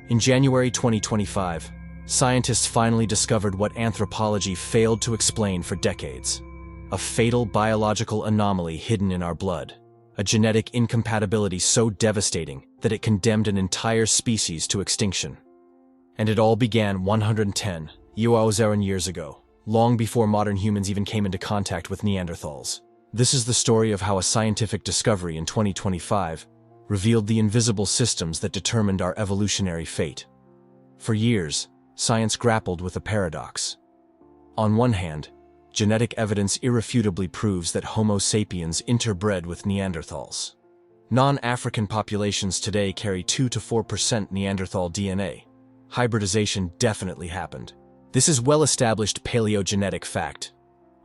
In January 2025, scientists finally discovered what anthropology failed to explain for decades: a fatal biological anomaly hidden in our blood, a genetic incompatibility so devastating that it condemned an entire species to extinction. And it all began 110,000 years ago, long before modern humans even came into contact with Neanderthals. This is the story of how a scientific discovery in 2025 revealed the invisible systems that determined our evolutionary fate. For years, science grappled with a paradox. On one hand, genetic evidence irrefutably proves that Homo sapiens interbred with Neanderthals. Non-African populations today carry 2 to 4% Neanderthal DNA. Hybridization definitely happened. This is well-established paleogenetic fact.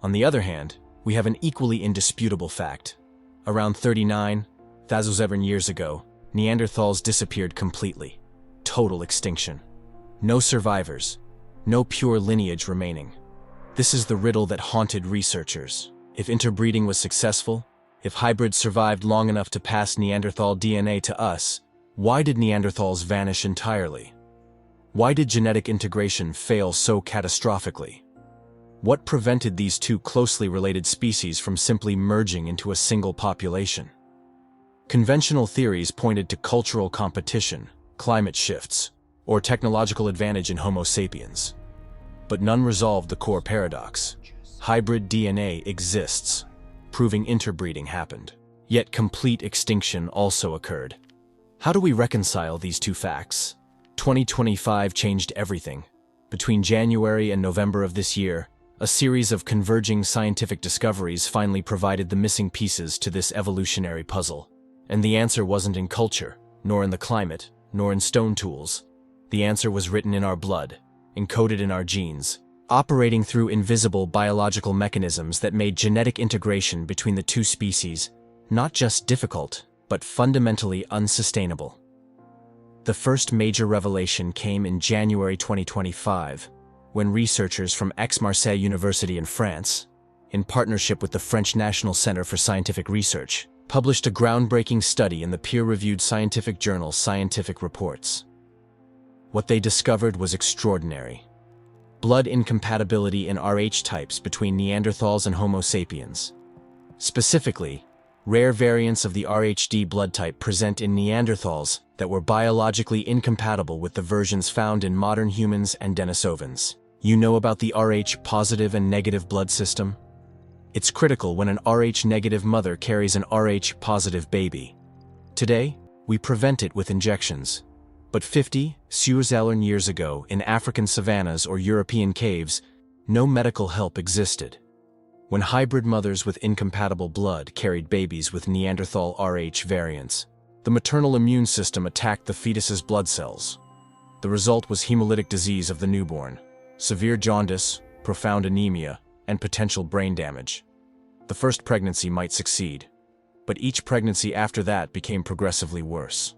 On the other hand, we have an equally indisputable fact. Around 39,000 years ago, Neanderthals disappeared completely. Total extinction. No survivors. No pure lineage remaining. This is the riddle that haunted researchers. If interbreeding was successful, if hybrids survived long enough to pass Neanderthal DNA to us, why did Neanderthals vanish entirely? Why did genetic integration fail so catastrophically? What prevented these two closely related species from simply merging into a single population? Conventional theories pointed to cultural competition, climate shifts, or technological advantage in Homo sapiens. But none resolved the core paradox. Hybrid DNA exists, proving interbreeding happened. Yet complete extinction also occurred. How do we reconcile these two facts? 2025 changed everything. Between January and November of this year, a series of converging scientific discoveries finally provided the missing pieces to this evolutionary puzzle. And the answer wasn't in culture, nor in the climate, nor in stone tools. The answer was written in our blood, encoded in our genes, operating through invisible biological mechanisms that made genetic integration between the two species not just difficult, but fundamentally unsustainable. The first major revelation came in January 2025, when researchers from Aix-Marseille University in France, in partnership with the French National Center for Scientific Research, published a groundbreaking study in the peer-reviewed scientific journal Scientific Reports. What they discovered was extraordinary. Blood incompatibility in Rh types between Neanderthals and Homo sapiens. Specifically, rare variants of the Rhd blood type present in Neanderthals that were biologically incompatible with the versions found in modern humans and Denisovans. You know about the Rh positive and negative blood system? It's critical when an Rh negative mother carries an Rh positive baby. Today, we prevent it with injections. But 50,000 years ago, in African savannas or European caves, no medical help existed. When hybrid mothers with incompatible blood carried babies with Neanderthal Rh variants, the maternal immune system attacked the fetus's blood cells. The result was hemolytic disease of the newborn, severe jaundice, profound anemia, and potential brain damage. The first pregnancy might succeed, but each pregnancy after that became progressively worse.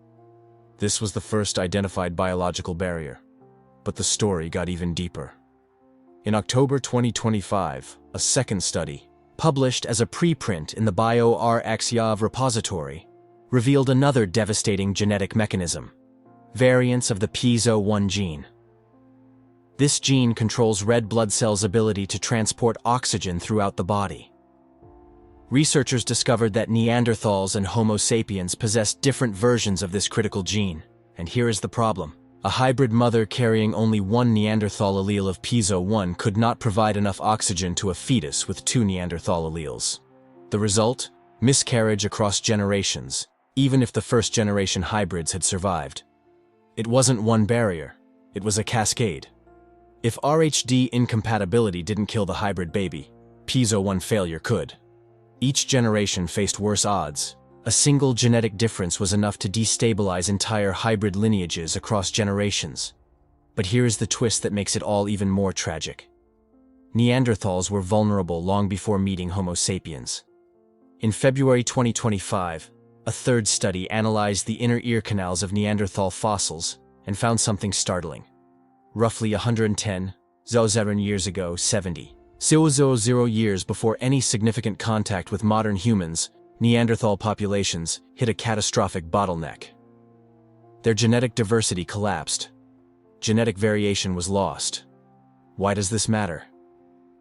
This was the first identified biological barrier, but the story got even deeper. In October 2025, a second study, published as a preprint in the bioRxiv repository, revealed another devastating genetic mechanism: variants of the piezo-1 gene. This gene controls red blood cells' ability to transport oxygen throughout the body. Researchers discovered that Neanderthals and Homo sapiens possessed different versions of this critical gene. And here is the problem. A hybrid mother carrying only one Neanderthal allele of piezo-1 could not provide enough oxygen to a fetus with two Neanderthal alleles. The result? Miscarriage across generations, even if the first-generation hybrids had survived. It wasn't one barrier. It was a cascade. If Rhd incompatibility didn't kill the hybrid baby, piezo-1 failure could. Each generation faced worse odds. A single genetic difference was enough to destabilize entire hybrid lineages across generations. But here is the twist that makes it all even more tragic. Neanderthals were vulnerable long before meeting Homo sapiens. In February 2025, a third study analyzed the inner ear canals of Neanderthal fossils and found something startling. Roughly 110,000 years ago, 70,000 years before any significant contact with modern humans, Neanderthal populations hit a catastrophic bottleneck. Their genetic diversity collapsed. Genetic variation was lost. Why does this matter?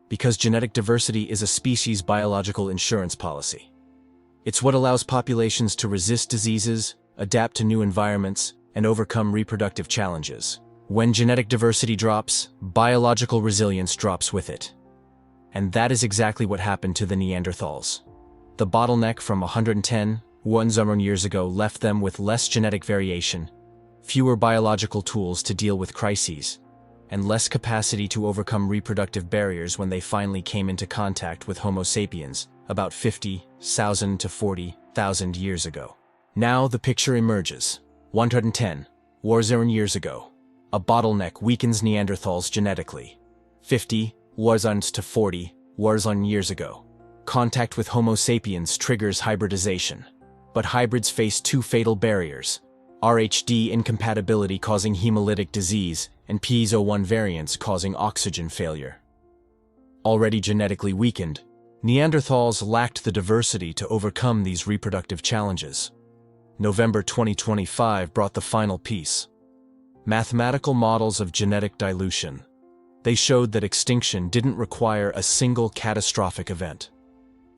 Because genetic diversity is a species' biological insurance policy. It's what allows populations to resist diseases, adapt to new environments, and overcome reproductive challenges. When genetic diversity drops, biological resilience drops with it. And that is exactly what happened to the Neanderthals. The bottleneck from 110 million years ago left them with less genetic variation, fewer biological tools to deal with crises, and less capacity to overcome reproductive barriers when they finally came into contact with Homo sapiens about 50,000 to 40,000 years ago. Now the picture emerges. 110 million years ago, a bottleneck weakens Neanderthals genetically. 50,000 to 40,000 years ago, contact with Homo sapiens triggers hybridization. But hybrids face two fatal barriers: RHD incompatibility causing hemolytic disease and PIZ01 variants causing oxygen failure. Already genetically weakened, Neanderthals lacked the diversity to overcome these reproductive challenges. November 2025 brought the final piece. Mathematical models of genetic dilution. They showed that extinction didn't require a single catastrophic event.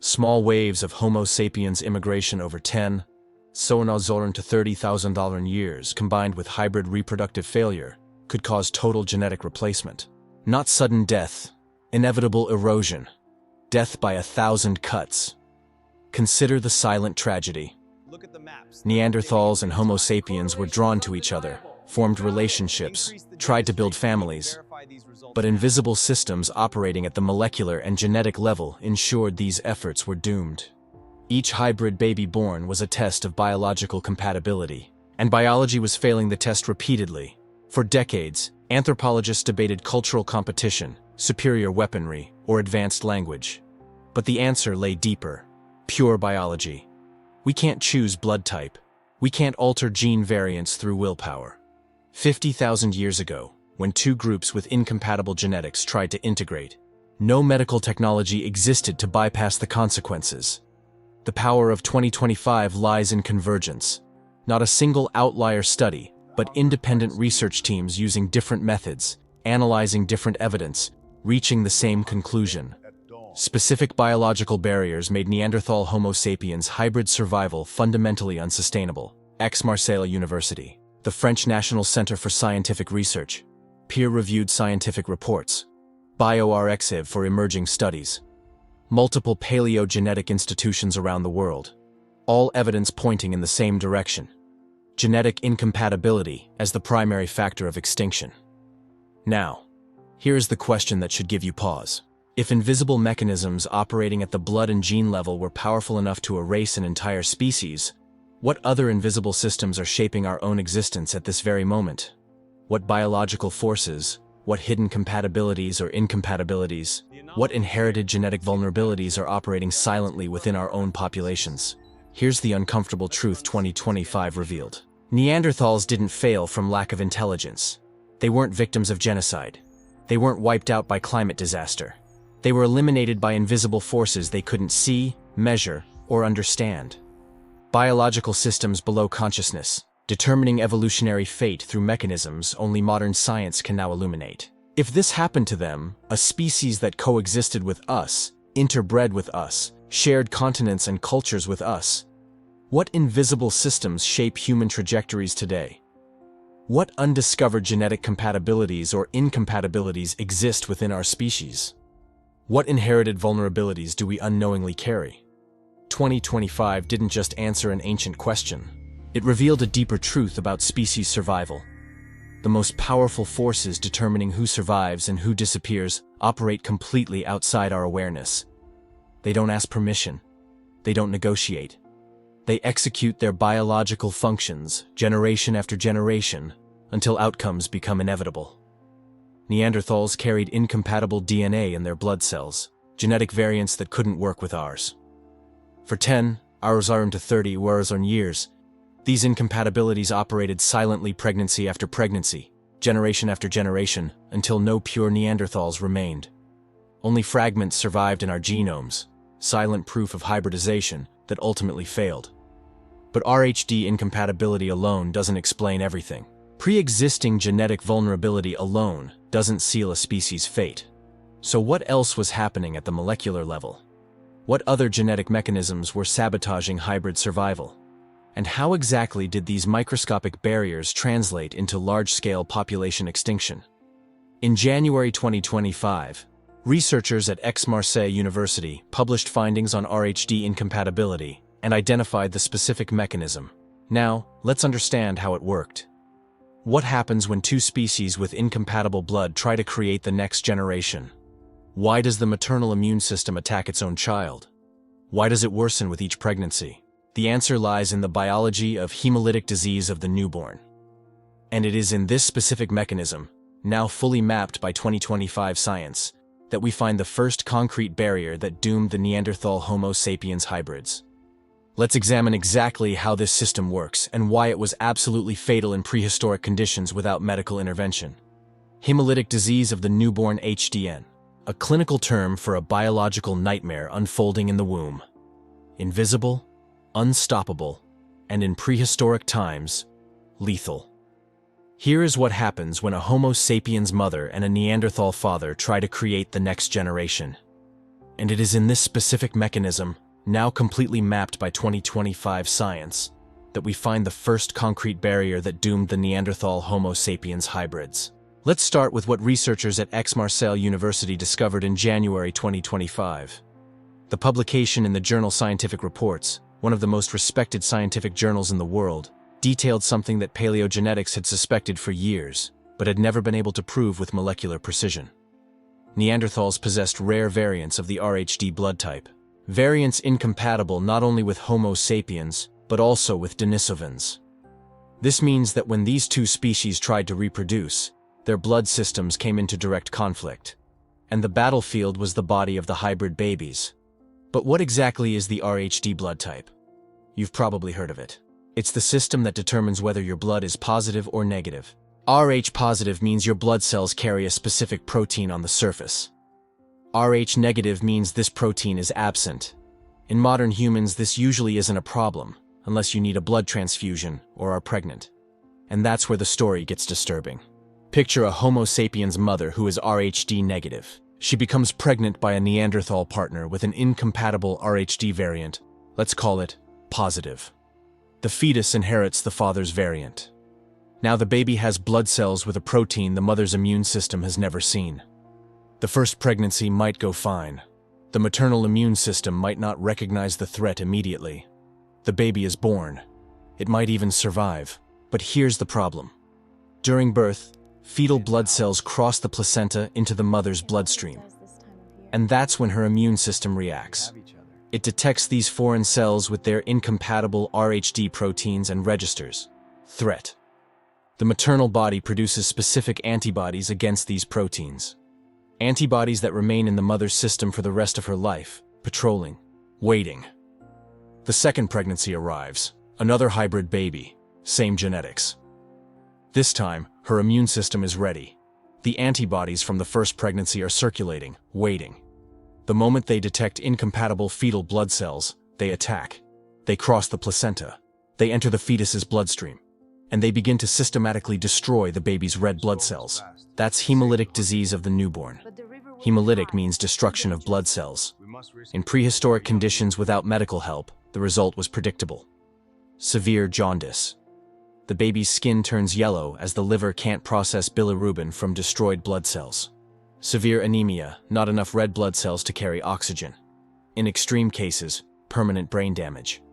Small waves of Homo sapiens immigration over 10,000 to 30,000 years combined with hybrid reproductive failure could cause total genetic replacement. Not sudden death, inevitable erosion, death by 1,000 cuts. Consider the silent tragedy. Neanderthals and Homo sapiens were drawn to each other, formed relationships, tried to build families, but invisible systems operating at the molecular and genetic level ensured these efforts were doomed. Each hybrid baby born was a test of biological compatibility, and biology was failing the test repeatedly. For decades, anthropologists debated cultural competition, superior weaponry, or advanced language. But the answer lay deeper: pure biology. We can't choose blood type. We can't alter gene variants through willpower. 50,000 years ago, when two groups with incompatible genetics tried to integrate, no medical technology existed to bypass the consequences. The power of 2025 lies in convergence. Not a single outlier study, but independent research teams using different methods, analyzing different evidence, reaching the same conclusion. Specific biological barriers made Neanderthal Homo sapiens hybrid survival fundamentally unsustainable. Aix-Marseille University, the French National Center for Scientific Research, peer-reviewed scientific reports, BioRxiv for emerging studies, multiple paleogenetic institutions around the world, all evidence pointing in the same direction: genetic incompatibility as the primary factor of extinction. Now, here is the question that should give you pause. If invisible mechanisms operating at the blood and gene level were powerful enough to erase an entire species, what other invisible systems are shaping our own existence at this very moment? What biological forces, what hidden compatibilities or incompatibilities, what inherited genetic vulnerabilities are operating silently within our own populations? Here's the uncomfortable truth 2025 revealed. Neanderthals didn't fail from lack of intelligence. They weren't victims of genocide. They weren't wiped out by climate disaster. They were eliminated by invisible forces they couldn't see, measure, or understand. Biological systems below consciousness, determining evolutionary fate through mechanisms only modern science can now illuminate. If this happened to them, a species that coexisted with us, interbred with us, shared continents and cultures with us, what invisible systems shape human trajectories today? What undiscovered genetic compatibilities or incompatibilities exist within our species? What inherited vulnerabilities do we unknowingly carry? 2025 didn't just answer an ancient question. It revealed a deeper truth about species survival. The most powerful forces determining who survives and who disappears operate completely outside our awareness. They don't ask permission. They don't negotiate. They execute their biological functions, generation after generation, until outcomes become inevitable. Neanderthals carried incompatible DNA in their blood cells, genetic variants that couldn't work with ours. For 10,000 to 30,000 years, these incompatibilities operated silently pregnancy after pregnancy, generation after generation, until no pure Neanderthals remained. Only fragments survived in our genomes, silent proof of hybridization that ultimately failed. But RHD incompatibility alone doesn't explain everything. Pre-existing genetic vulnerability alone doesn't seal a species' fate. So what else was happening at the molecular level? What other genetic mechanisms were sabotaging hybrid survival? And how exactly did these microscopic barriers translate into large-scale population extinction? In January 2025, researchers at Aix-Marseille University published findings on RHD incompatibility and identified the specific mechanism. Now, let's understand how it worked. What happens when two species with incompatible blood try to create the next generation? Why does the maternal immune system attack its own child? Why does it worsen with each pregnancy? The answer lies in the biology of hemolytic disease of the newborn. And it is in this specific mechanism, now fully mapped by 2025 science, that we find the first concrete barrier that doomed the Neanderthal Homo sapiens hybrids. Let's examine exactly how this system works and why it was absolutely fatal in prehistoric conditions without medical intervention. Hemolytic disease of the newborn HDN, a clinical term for a biological nightmare unfolding in the womb. Invisible, unstoppable, and in prehistoric times, lethal. Here is what happens when a Homo sapiens mother and a Neanderthal father try to create the next generation. And it is in this specific mechanism, now completely mapped by 2025 science, that we find the first concrete barrier that doomed the Neanderthal Homo sapiens hybrids. Let's start with what researchers at Aix-Marseille University discovered in January 2025. The publication in the journal Scientific Reports, one of the most respected scientific journals in the world, detailed something that paleogenetics had suspected for years, but had never been able to prove with molecular precision. Neanderthals possessed rare variants of the RHD blood type, variants incompatible not only with Homo sapiens, but also with Denisovans. This means that when these two species tried to reproduce, their blood systems came into direct conflict, and the battlefield was the body of the hybrid babies. But what exactly is the RHD blood type? You've probably heard of it. It's the system that determines whether your blood is positive or negative. Rh positive means your blood cells carry a specific protein on the surface. Rh negative means this protein is absent. In modern humans, this usually isn't a problem, unless you need a blood transfusion or are pregnant. And that's where the story gets disturbing. Picture a Homo sapiens mother who is RHD negative. She becomes pregnant by a Neanderthal partner with an incompatible RHD variant. Let's call it positive. The fetus inherits the father's variant. Now the baby has blood cells with a protein the mother's immune system has never seen. The first pregnancy might go fine. The maternal immune system might not recognize the threat immediately. The baby is born. It might even survive. But here's the problem. During birth, fetal blood cells cross the placenta into the mother's bloodstream. And that's when her immune system reacts. It detects these foreign cells with their incompatible RHD proteins and registers threat. The maternal body produces specific antibodies against these proteins. Antibodies that remain in the mother's system for the rest of her life, patrolling, waiting. The second pregnancy arrives, another hybrid baby, same genetics. This time, her immune system is ready. The antibodies from the first pregnancy are circulating, waiting. The moment they detect incompatible fetal blood cells, they attack. They cross the placenta. They enter the fetus's bloodstream. And they begin to systematically destroy the baby's red blood cells. That's hemolytic disease of the newborn. Hemolytic means destruction of blood cells. In prehistoric conditions without medical help, the result was predictable. Severe jaundice. The baby's skin turns yellow as the liver can't process bilirubin from destroyed blood cells. Severe anemia, not enough red blood cells to carry oxygen. In extreme cases, permanent brain damage.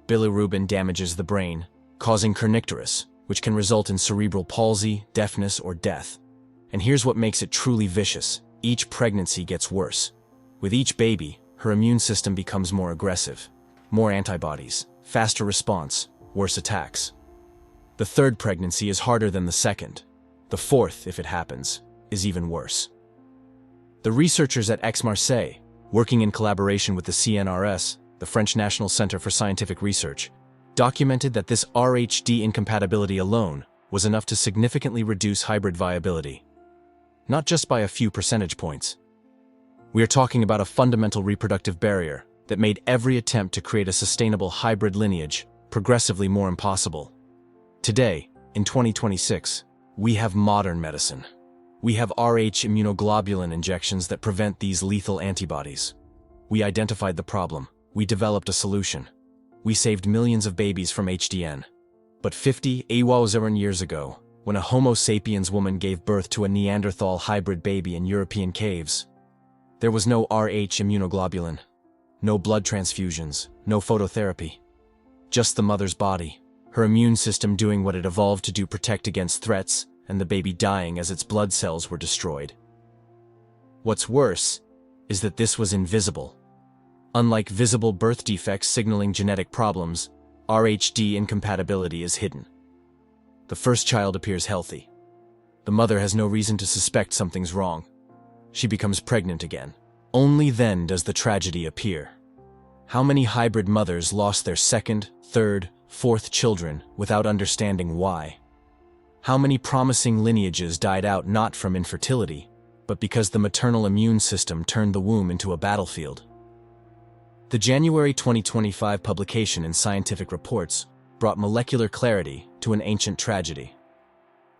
Bilirubin damages the brain, causing kernicterus, which can result in cerebral palsy, deafness, or death. And here's what makes it truly vicious. Each pregnancy gets worse. With each baby, her immune system becomes more aggressive. More antibodies, faster response, worse attacks. The third pregnancy is harder than the second. The fourth, if it happens, is even worse. The researchers at Aix-Marseille, working in collaboration with the CNRS, the French National Center for Scientific Research, documented that this RHD incompatibility alone was enough to significantly reduce hybrid viability. Not just by a few percentage points. We are talking about a fundamental reproductive barrier that made every attempt to create a sustainable hybrid lineage progressively more impossible. Today, in 2026, we have modern medicine. We have Rh immunoglobulin injections that prevent these lethal antibodies. We identified the problem. We developed a solution. We saved millions of babies from HDN. But 50,000 years ago, when a Homo sapiens woman gave birth to a Neanderthal hybrid baby in European caves, there was no Rh immunoglobulin, no blood transfusions, no phototherapy. Just the mother's body, her immune system doing what it evolved to do, protect against threats, and the baby dying as its blood cells were destroyed. What's worse is that this was invisible. Unlike visible birth defects signaling genetic problems, Rhd incompatibility is hidden. The first child appears healthy. The mother has no reason to suspect something's wrong. She becomes pregnant again. Only then does the tragedy appear. How many hybrid mothers lost their second, third, fourth children without understanding why? How many promising lineages died out not from infertility, but because the maternal immune system turned the womb into a battlefield? The January 2025 publication in Scientific Reports brought molecular clarity to an ancient tragedy.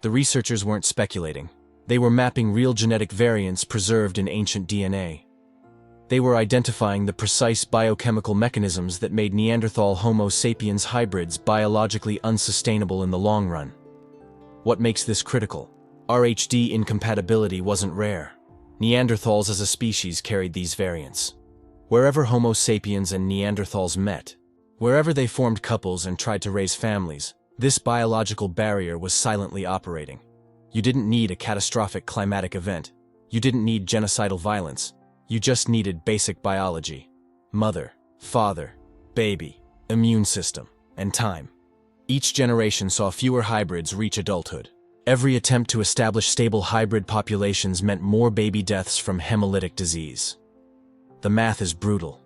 The researchers weren't speculating. They were mapping real genetic variants preserved in ancient DNA. They were identifying the precise biochemical mechanisms that made Neanderthal Homo sapiens hybrids biologically unsustainable in the long run. What makes this critical? Rhd incompatibility wasn't rare. Neanderthals as a species carried these variants. Wherever Homo sapiens and Neanderthals met, wherever they formed couples and tried to raise families, this biological barrier was silently operating. You didn't need a catastrophic climatic event. You didn't need genocidal violence. You just needed basic biology. Mother, father, baby, immune system, and time. Each generation saw fewer hybrids reach adulthood. Every attempt to establish stable hybrid populations meant more baby deaths from hemolytic disease. The math is brutal.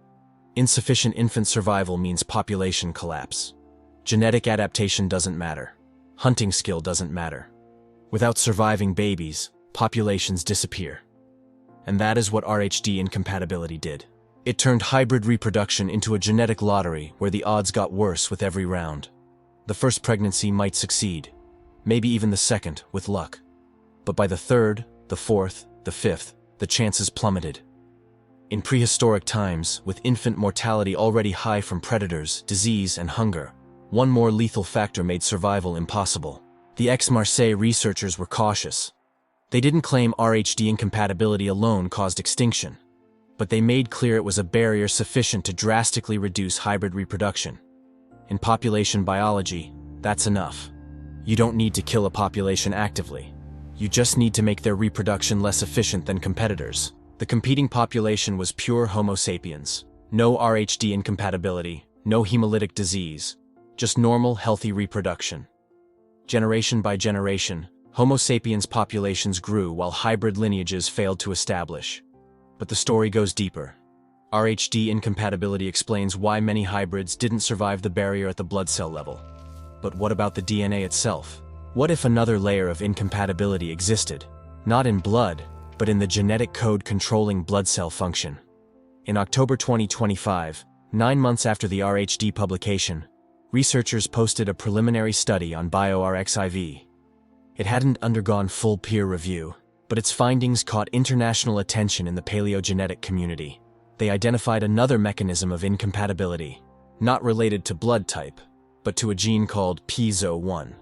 Insufficient infant survival means population collapse. Genetic adaptation doesn't matter. Hunting skill doesn't matter. Without surviving babies, populations disappear. And that is what Rhd incompatibility did. It turned hybrid reproduction into a genetic lottery where the odds got worse with every round. The first pregnancy might succeed, maybe even the second, with luck. But by the third, the fourth, the fifth, the chances plummeted. In prehistoric times, with infant mortality already high from predators, disease, and hunger, one more lethal factor made survival impossible. The Aix-Marseille researchers were cautious. They didn't claim Rhd incompatibility alone caused extinction, but they made clear it was a barrier sufficient to drastically reduce hybrid reproduction. In population biology, that's enough. You don't need to kill a population actively. You just need to make their reproduction less efficient than competitors. The competing population was pure Homo sapiens. No Rhd incompatibility, no hemolytic disease, just normal, healthy reproduction. Generation by generation, Homo sapiens populations grew while hybrid lineages failed to establish. But the story goes deeper. Rhd incompatibility explains why many hybrids didn't survive the barrier at the blood cell level. But what about the DNA itself? What if another layer of incompatibility existed? Not in blood, but in the genetic code controlling blood cell function. In October 2025, 9 months after the Rhd publication, researchers posted a preliminary study on bioRxiv. It hadn't undergone full peer review, but its findings caught international attention in the paleogenetic community. They identified another mechanism of incompatibility, not related to blood type, but to a gene called pzo1.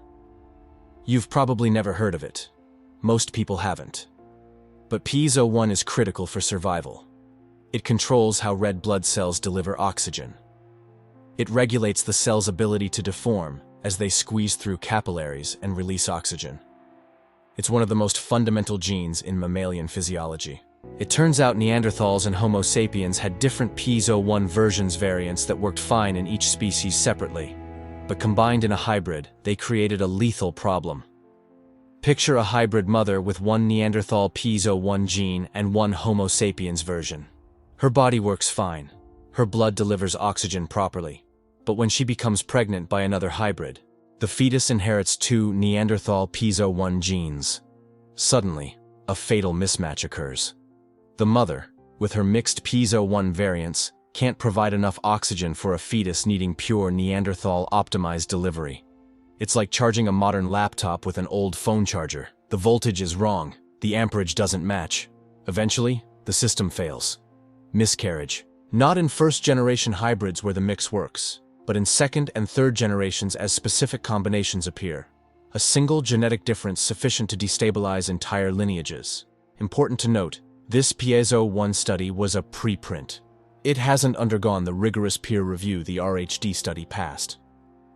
You've probably never heard of it. Most people haven't. But pzo1 is critical for survival. It controls how red blood cells deliver oxygen. It regulates the cell's ability to deform as they squeeze through capillaries and release oxygen. It's one of the most fundamental genes in mammalian physiology. It turns out Neanderthals and Homo sapiens had different pzo1 versions variants that worked fine in each species separately. But combined in a hybrid, they created a lethal problem. Picture a hybrid mother with one Neanderthal pzo1 gene and one Homo sapiens version. Her body works fine. Her blood delivers oxygen properly. But when she becomes pregnant by another hybrid, the fetus inherits two Neanderthal pzo1 genes. Suddenly, a fatal mismatch occurs. The mother, with her mixed pzo1 variants, can't provide enough oxygen for a fetus needing pure Neanderthal-optimized delivery. It's like charging a modern laptop with an old phone charger. The voltage is wrong, the amperage doesn't match. Eventually, the system fails. Miscarriage. Not in first-generation hybrids where the mix works, but in second and third generations as specific combinations appear. A single genetic difference sufficient to destabilize entire lineages. Important to note, this Piezo-1 study was a preprint. It hasn't undergone the rigorous peer review the RHD study passed.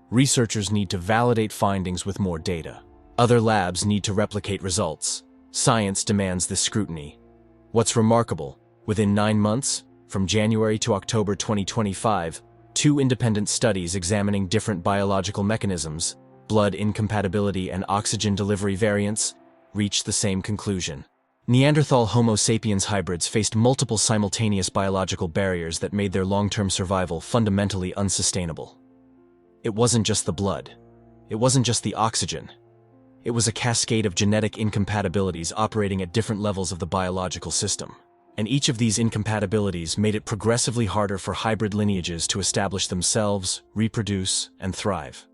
Researchers need to validate findings with more data. Other labs need to replicate results. Science demands this scrutiny. What's remarkable, within 9 months, from January to October 2025, 2 independent studies examining different biological mechanisms, blood incompatibility and oxygen delivery variants, reached the same conclusion. Neanderthal-Homo sapiens hybrids faced multiple simultaneous biological barriers that made their long-term survival fundamentally unsustainable. It wasn't just the blood. It wasn't just the oxygen. It was a cascade of genetic incompatibilities operating at different levels of the biological system. And each of these incompatibilities made it progressively harder for hybrid lineages to establish themselves, reproduce, and thrive.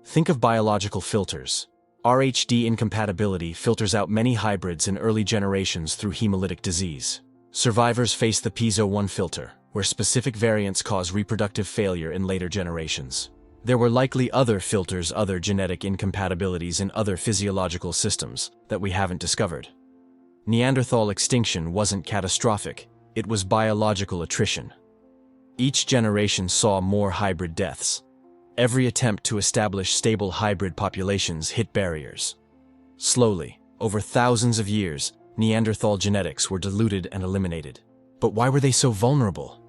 Think of biological filters. RHD incompatibility filters out many hybrids in early generations through hemolytic disease. Survivors face the Piezo-1 filter, where specific variants cause reproductive failure in later generations. There were likely other filters, other genetic incompatibilities in other physiological systems that we haven't discovered. Neanderthal extinction wasn't catastrophic, it was biological attrition. Each generation saw more hybrid deaths. Every attempt to establish stable hybrid populations hit barriers. Slowly, over thousands of years, Neanderthal genetics were diluted and eliminated. But why were they so vulnerable?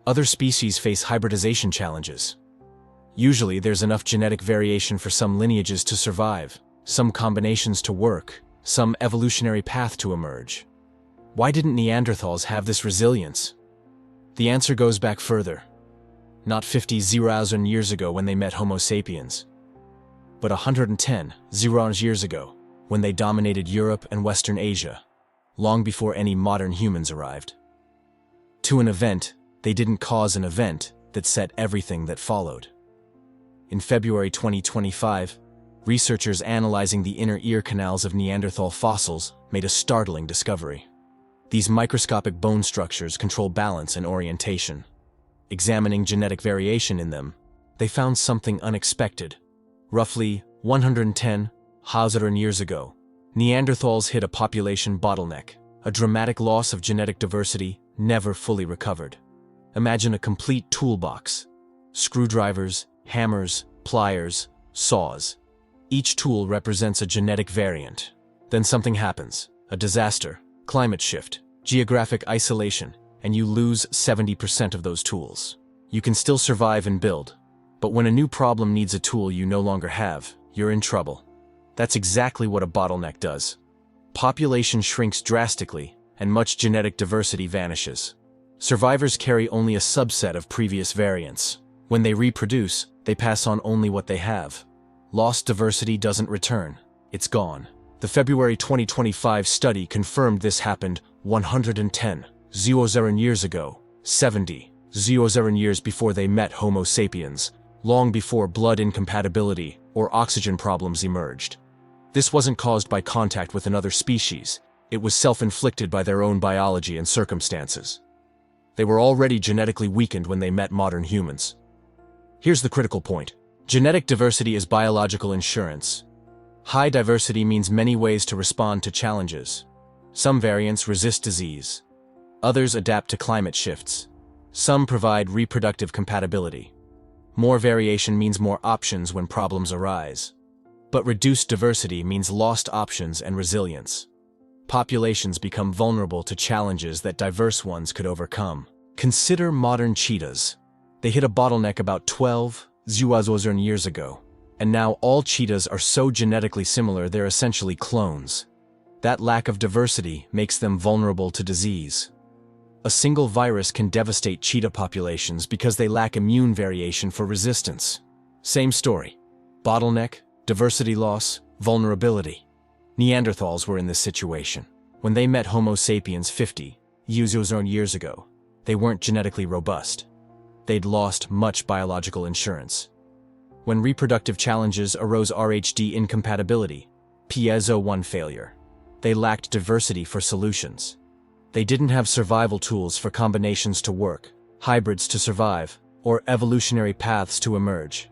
Other species face hybridization challenges. Usually there's enough genetic variation for some lineages to survive, some combinations to work, some evolutionary path to emerge. Why didn't Neanderthals have this resilience? The answer goes back further. Not 50,000 years ago when they met Homo sapiens, but 110,000 years ago when they dominated Europe and Western Asia, long before any modern humans arrived. To an event, they didn't cause an event that set everything that followed. In February 2025, researchers analyzing the inner ear canals of Neanderthal fossils made a startling discovery. These microscopic bone structures control balance and orientation. Examining genetic variation in them, they found something unexpected. Roughly 110,000 years ago, Neanderthals hit a population bottleneck, a dramatic loss of genetic diversity never fully recovered. Imagine a complete toolbox: screwdrivers, hammers, pliers, saws. Each tool represents a genetic variant. Then something happens: a disaster, climate shift, geographic isolation, and you lose 70% of those tools. You can still survive and build, but when a new problem needs a tool you no longer have, you're in trouble. That's exactly what a bottleneck does. Population shrinks drastically, and much genetic diversity vanishes. Survivors carry only a subset of previous variants. When they reproduce, they pass on only what they have. Lost diversity doesn't return, it's gone. The February 2025 study confirmed this happened 110,000 years ago, 70,000 years before they met Homo sapiens, long before blood incompatibility or oxygen problems emerged. This wasn't caused by contact with another species, it was self-inflicted by their own biology and circumstances. They were already genetically weakened when they met modern humans. Here's the critical point. Genetic diversity is biological insurance. High diversity means many ways to respond to challenges. Some variants resist disease. Others adapt to climate shifts. Some provide reproductive compatibility. More variation means more options when problems arise. But reduced diversity means lost options and resilience. Populations become vulnerable to challenges that diverse ones could overcome. Consider modern cheetahs. They hit a bottleneck about 12,000 years ago, and now all cheetahs are so genetically similar they're essentially clones. That lack of diversity makes them vulnerable to disease. A single virus can devastate cheetah populations because they lack immune variation for resistance. Same story. Bottleneck, diversity loss, vulnerability. Neanderthals were in this situation. When they met Homo sapiens 50,000 years ago, they weren't genetically robust. they'd lost much biological insurance. When reproductive challenges arose, RHD incompatibility, piezo-1 failure, they lacked diversity for solutions. They didn't have survival tools for combinations to work, hybrids to survive, or evolutionary paths to emerge.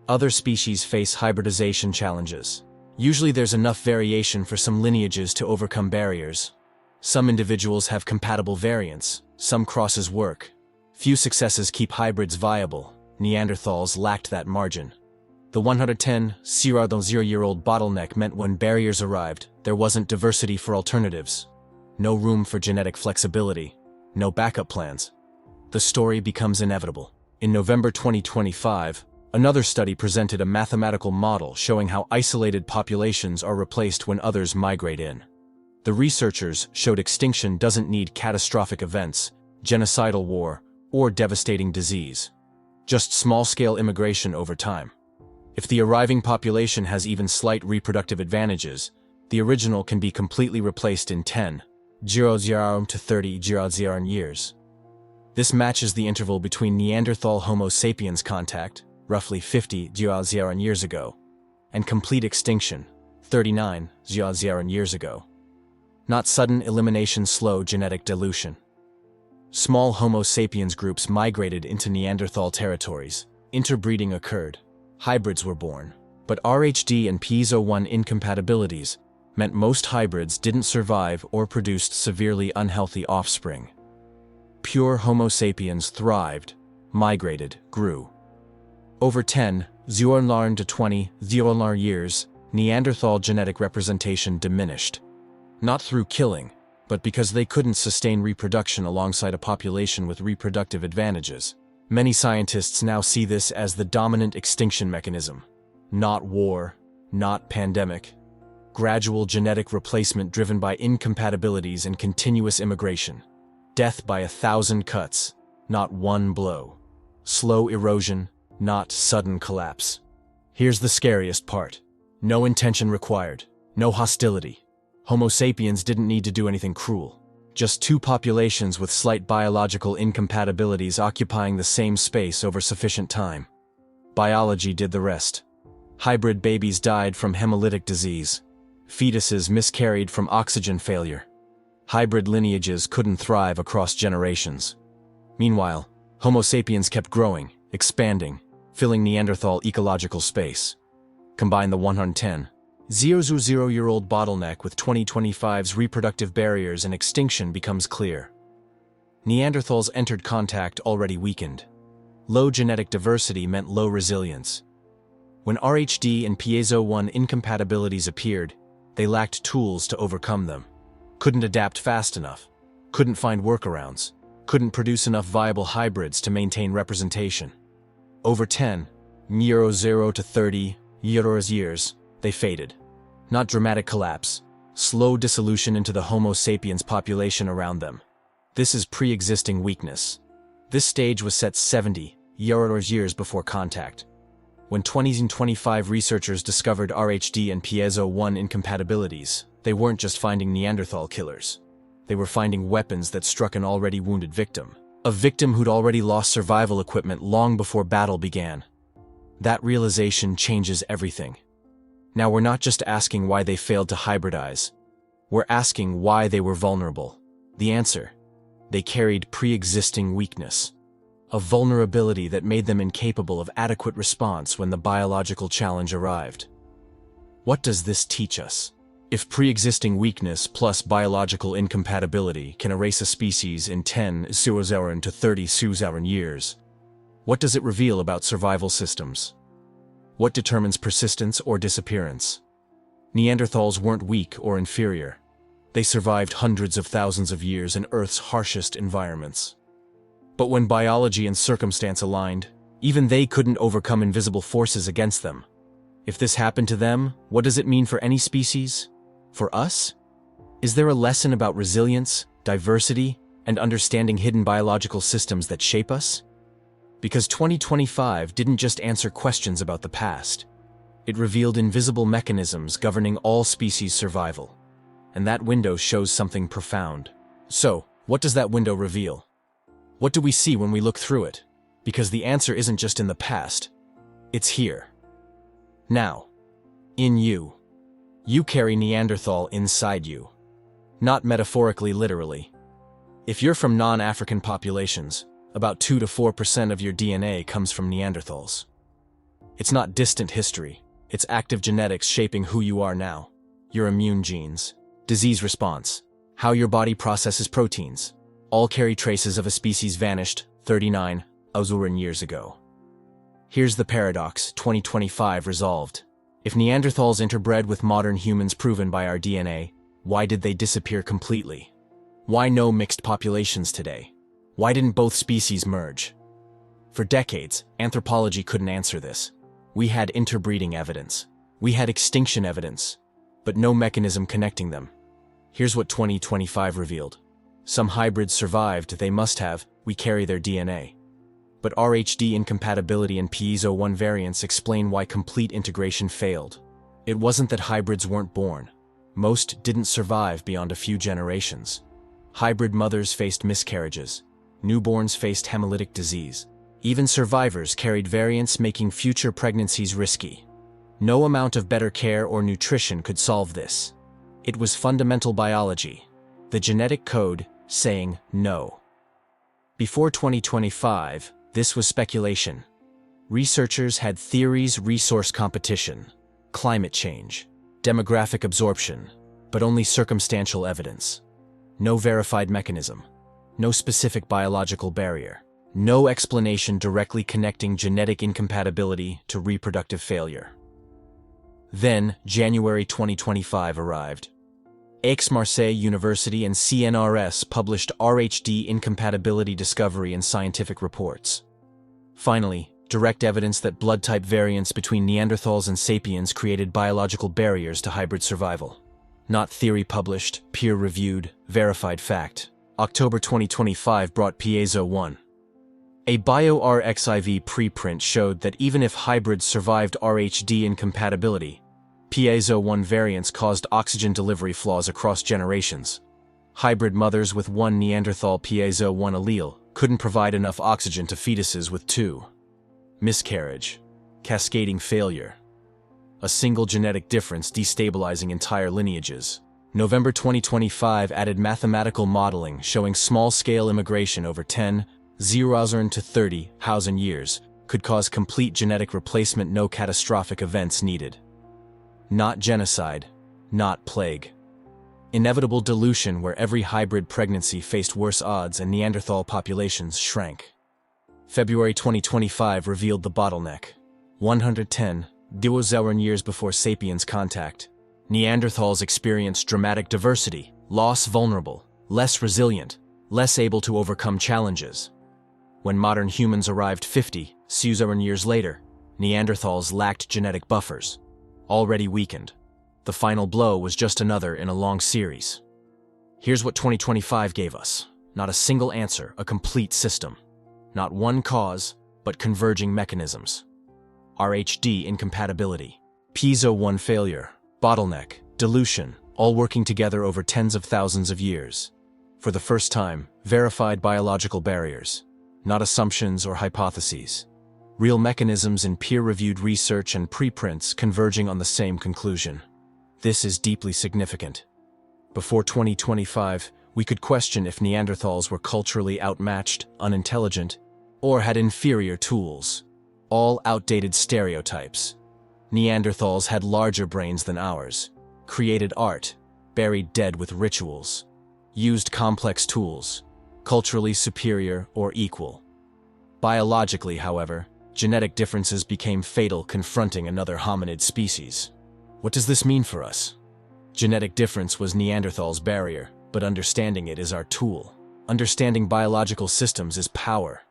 Other species face hybridization challenges. Usually there's enough variation for some lineages to overcome barriers. Some individuals have compatible variants, some crosses work. Few successes keep hybrids viable. Neanderthals lacked that margin. The 110,000-year-old bottleneck meant when barriers arrived, there wasn't diversity for alternatives. No room for genetic flexibility. No backup plans. The story becomes inevitable. In November 2025, another study presented a mathematical model showing how isolated populations are replaced when others migrate in. The researchers showed extinction doesn't need catastrophic events, genocidal war, or devastating disease. Just small-scale immigration over time. If the arriving population has even slight reproductive advantages, the original can be completely replaced in 10 to 30 years. This matches the interval between Neanderthal Homo sapiens contact, roughly 50 years ago, and complete extinction, 39 years ago. Not sudden elimination, slow genetic dilution. Small Homo sapiens groups migrated into Neanderthal territories. Interbreeding occurred. Hybrids were born. But RHD and piezo-1 incompatibilities meant most hybrids didn't survive or produced severely unhealthy offspring. Pure Homo sapiens thrived, migrated, grew. Over 10 to 20 years, Neanderthal genetic representation diminished. Not through killing, but because they couldn't sustain reproduction alongside a population with reproductive advantages. Many scientists now see this as the dominant extinction mechanism. Not war, not pandemic. Gradual genetic replacement driven by incompatibilities and continuous immigration. Death by 1,000 cuts, not one blow. Slow erosion, not sudden collapse. Here's the scariest part. No intention required, no hostility. Homo sapiens didn't need to do anything cruel. Just two populations with slight biological incompatibilities occupying the same space over sufficient time. Biology did the rest. Hybrid babies died from hemolytic disease. Fetuses miscarried from oxygen failure. Hybrid lineages couldn't thrive across generations. Meanwhile, Homo sapiens kept growing, expanding, filling Neanderthal ecological space. Combine the 110,000-year-old bottleneck with 2025's reproductive barriers and extinction becomes clear. Neanderthals entered contact already weakened. Low genetic diversity meant low resilience. When RHD and piezo-1 incompatibilities appeared, they lacked tools to overcome them. Couldn't adapt fast enough. Couldn't find workarounds. Couldn't produce enough viable hybrids to maintain representation. Over 10 to 30 years, they faded. Not dramatic collapse, slow dissolution into the Homo sapiens population around them. This is pre-existing weakness. This stage was set 70 years before contact. When 2025 researchers discovered RHD and piezo-1 incompatibilities, they weren't just finding Neanderthal killers. They were finding weapons that struck an already wounded victim. A victim who'd already lost survival equipment long before battle began. That realization changes everything. Now we're not just asking why they failed to hybridize. We're asking why they were vulnerable. The answer: they carried pre-existing weakness. A vulnerability that made them incapable of adequate response when the biological challenge arrived. What does this teach us? If pre-existing weakness plus biological incompatibility can erase a species in 10 to 30 years, what does it reveal about survival systems? What determines persistence or disappearance? Neanderthals weren't weak or inferior. They survived hundreds of thousands of years in Earth's harshest environments. But when biology and circumstance aligned, even they couldn't overcome invisible forces against them. If this happened to them, what does it mean for any species? For us? Is there a lesson about resilience, diversity, and understanding hidden biological systems that shape us? Because 2025 didn't just answer questions about the past. It revealed invisible mechanisms governing all species' survival. And that window shows something profound. So, what does that window reveal? What do we see when we look through it? Because the answer isn't just in the past, it's here. Now. In you. You carry Neanderthal inside you. Not metaphorically, literally. If you're from non-African populations, about 2 to 4% of your DNA comes from Neanderthals. It's not distant history, it's active genetics shaping who you are now. Your immune genes, disease response, how your body processes proteins, all carry traces of a species vanished 39,000 years ago. Here's the paradox 2025 resolved. If Neanderthals interbred with modern humans proven by our DNA, why did they disappear completely? Why no mixed populations today? Why didn't both species merge? For decades, anthropology couldn't answer this. We had interbreeding evidence. We had extinction evidence, but no mechanism connecting them. Here's what 2025 revealed. Some hybrids survived, they must have, we carry their DNA. But RHD incompatibility and piezo1 variants explain why complete integration failed. It wasn't that hybrids weren't born. Most didn't survive beyond a few generations. Hybrid mothers faced miscarriages. Newborns faced hemolytic disease. Even survivors carried variants, making future pregnancies risky. No amount of better care or nutrition could solve this. It was fundamental biology, the genetic code saying no. Before 2025, this was speculation. Researchers had theories: resource competition, climate change, demographic absorption, but only circumstantial evidence. No verified mechanism, no specific biological barrier, no explanation directly connecting genetic incompatibility to reproductive failure. Then, January 2025 arrived. Aix-Marseille University and CNRS published RHD incompatibility discovery in scientific reports. Finally, direct evidence that blood type variants between Neanderthals and sapiens created biological barriers to hybrid survival. Not theory published, peer-reviewed, verified fact. October 2025 brought piezo1. A BioRxiv preprint showed that even if hybrids survived RHD incompatibility, piezo1 variants caused oxygen delivery flaws across generations. Hybrid mothers with one Neanderthal piezo1 allele couldn't provide enough oxygen to fetuses with two. Miscarriage. Cascading failure. A single genetic difference destabilizing entire lineages. November 2025 added mathematical modeling showing small-scale immigration over 10,000 to 30,000 years could cause complete genetic replacement, no catastrophic events needed. Not genocide, not plague. Inevitable dilution where every hybrid pregnancy faced worse odds and Neanderthal populations shrank. February 2025 revealed the bottleneck. 110,000 years before sapiens contact, Neanderthals experienced dramatic diversity, loss vulnerable, less resilient, less able to overcome challenges. When modern humans arrived 50,000 years later, Neanderthals lacked genetic buffers. Already weakened. The final blow was just another in a long series. Here's what 2025 gave us. Not a single answer, a complete system. Not one cause, but converging mechanisms. RHD incompatibility, piezo1 failure, bottleneck, dilution, all working together over tens of thousands of years. For the first time, verified biological barriers, not assumptions or hypotheses. Real mechanisms in peer-reviewed research and preprints converging on the same conclusion. This is deeply significant. Before 2025, we could question if Neanderthals were culturally outmatched, unintelligent, or had inferior tools. All outdated stereotypes. Neanderthals had larger brains than ours, created art, buried dead with rituals, used complex tools, culturally superior or equal. Biologically, however, genetic differences became fatal, confronting another hominid species. What does this mean for us? Genetic difference was Neanderthals' barrier, but understanding it is our tool. Understanding biological systems is power.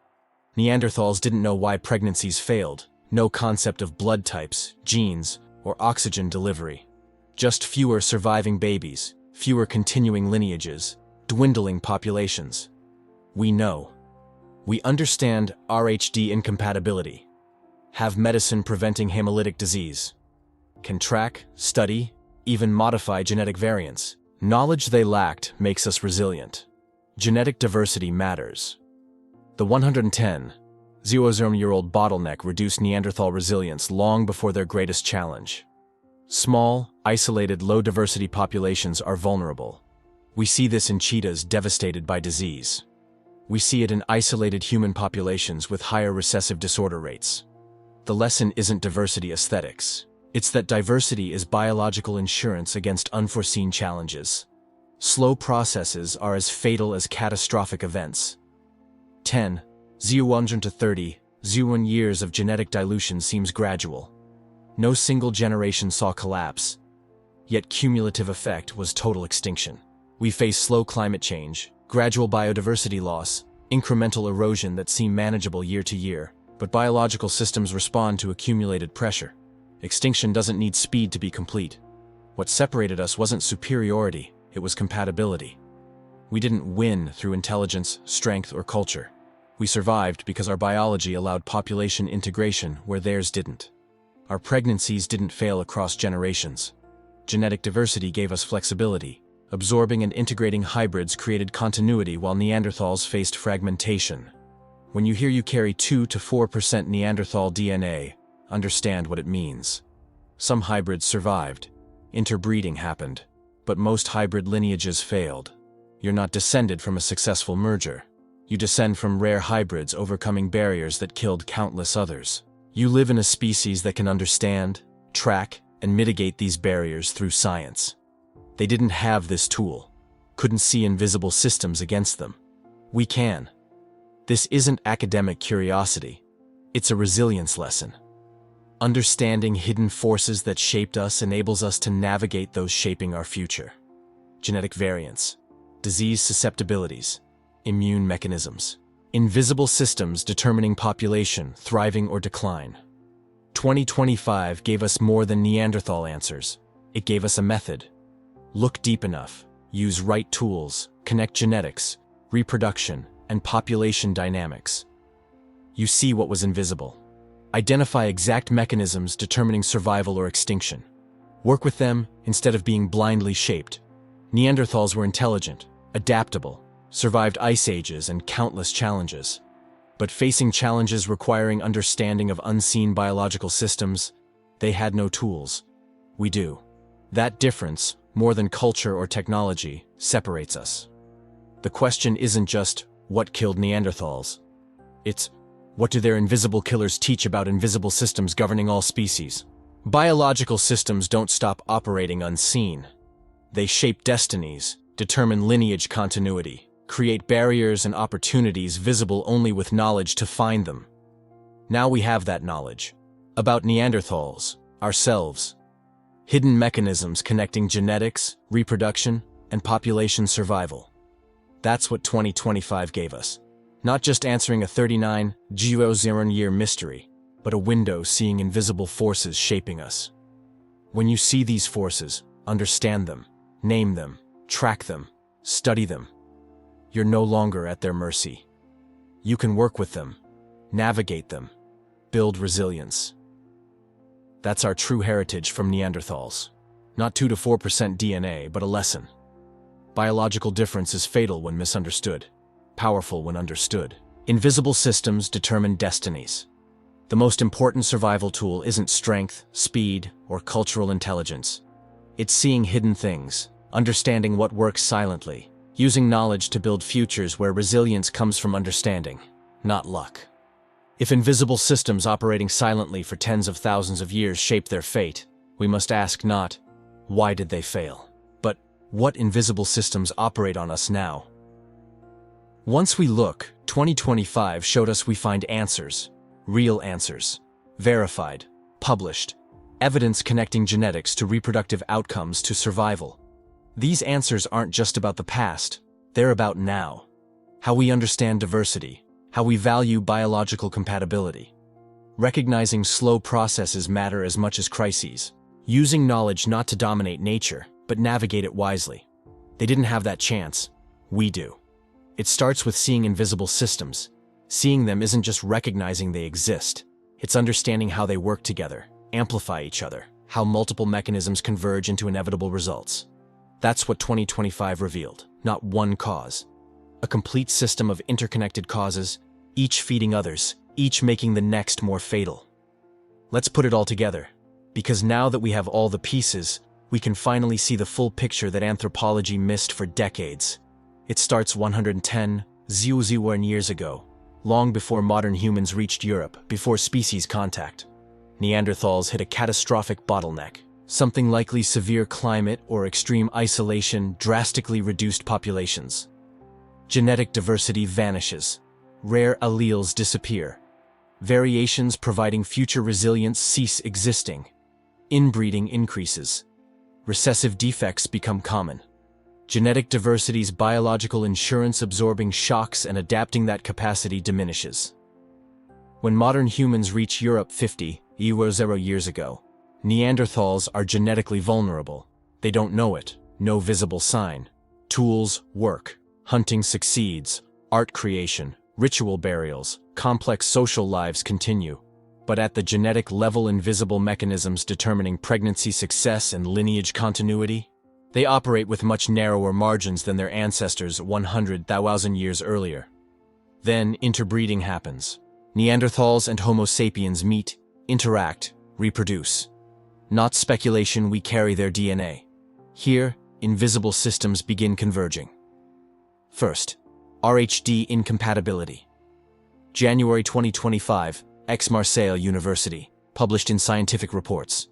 Neanderthals didn't know why pregnancies failed, no concept of blood types, genes, or oxygen delivery. Just fewer surviving babies, fewer continuing lineages, dwindling populations. We know. We understand RHD incompatibility, have medicine preventing hemolytic disease, can track, study, even modify genetic variants. Knowledge they lacked makes us resilient. Genetic diversity matters. The 110,000 0-year-old bottleneck reduced Neanderthal resilience long before their greatest challenge. Small, isolated, low-diversity populations are vulnerable. We see this in cheetahs devastated by disease. We see it in isolated human populations with higher recessive disorder rates. The lesson isn't diversity aesthetics. It's that diversity is biological insurance against unforeseen challenges. Slow processes are as fatal as catastrophic events. 10, 100 to 30, 01 years of genetic dilution seems gradual. No single generation saw collapse, yet cumulative effect was total extinction. We face slow climate change, gradual biodiversity loss, incremental erosion that seem manageable year to year, but biological systems respond to accumulated pressure. Extinction doesn't need speed to be complete. What separated us wasn't superiority, it was compatibility. We didn't win through intelligence, strength, or culture. We survived because our biology allowed population integration where theirs didn't. Our pregnancies didn't fail across generations. Genetic diversity gave us flexibility. Absorbing and integrating hybrids created continuity while Neanderthals faced fragmentation. When you hear you carry 2 to 4% Neanderthal DNA, understand what it means. Some hybrids survived. Interbreeding happened. But most hybrid lineages failed. You're not descended from a successful merger. You descend from rare hybrids overcoming barriers that killed countless others. You live in a species that can understand, track, and mitigate these barriers through science. They didn't have this tool, couldn't see invisible systems against them. We can. This isn't academic curiosity. It's a resilience lesson. Understanding hidden forces that shaped us enables us to navigate those shaping our future. Genetic variants, disease susceptibilities, immune mechanisms, invisible systems determining population, thriving or decline. 2025 gave us more than Neanderthal answers. It gave us a method. Look deep enough, use right tools, connect genetics, reproduction, and population dynamics. You see what was invisible. Identify exact mechanisms determining survival or extinction. Work with them instead of being blindly shaped. Neanderthals were intelligent, adaptable, survived ice ages and countless challenges. But facing challenges requiring understanding of unseen biological systems, they had no tools. We do. That difference, more than culture or technology, separates us. The question isn't just, what killed Neanderthals? It's, what do their invisible killers teach about invisible systems governing all species? Biological systems don't stop operating unseen. They shape destinies, determine lineage continuity, create barriers and opportunities visible only with knowledge to find them. Now we have that knowledge. About Neanderthals, ourselves. Hidden mechanisms connecting genetics, reproduction, and population survival. That's what 2025 gave us. Not just answering a 39,000-year mystery, but a window seeing invisible forces shaping us. When you see these forces, understand them, name them, track them, study them, you're no longer at their mercy. You can work with them, navigate them, build resilience. That's our true heritage from Neanderthals. Not 2 to 4% DNA, but a lesson. Biological difference is fatal when misunderstood, powerful when understood. Invisible systems determine destinies. The most important survival tool isn't strength, speed, or cultural intelligence. It's seeing hidden things, understanding what works silently, using knowledge to build futures where resilience comes from understanding, not luck. If invisible systems operating silently for tens of thousands of years shape their fate, we must ask not, why did they fail? But, what invisible systems operate on us now? Once we look, 2025 showed us we find answers, real answers, verified, published, evidence connecting genetics to reproductive outcomes to survival. These answers aren't just about the past, they're about now. How we understand diversity, how we value biological compatibility. Recognizing slow processes matter as much as crises. Using knowledge not to dominate nature, but navigate it wisely. They didn't have that chance. We do. It starts with seeing invisible systems. Seeing them isn't just recognizing they exist. It's understanding how they work together, amplify each other, how multiple mechanisms converge into inevitable results. That's what 2025 revealed, not one cause. A complete system of interconnected causes, each feeding others, each making the next more fatal. Let's put it all together, because now that we have all the pieces, we can finally see the full picture that anthropology missed for decades. It starts 110,000 years ago, long before modern humans reached Europe, before species contact. Neanderthals hit a catastrophic bottleneck. Something likely severe climate or extreme isolation drastically reduced populations. Genetic diversity vanishes. Rare alleles disappear. Variations providing future resilience cease existing. Inbreeding increases. Recessive defects become common. Genetic diversity's biological insurance absorbing shocks and adapting that capacity diminishes. When modern humans reach Europe 50,000 years ago, Neanderthals are genetically vulnerable. They don't know it, no visible sign. Tools work, hunting succeeds, art creation, ritual burials, complex social lives continue. But at the genetic level, invisible mechanisms determining pregnancy success and lineage continuity, they operate with much narrower margins than their ancestors 100,000 years earlier. Then interbreeding happens. Neanderthals and Homo sapiens meet, interact, reproduce. Not speculation, we carry their DNA. Here, invisible systems begin converging. First, RHD incompatibility. January 2025, Aix-Marseille University, published in Scientific Reports.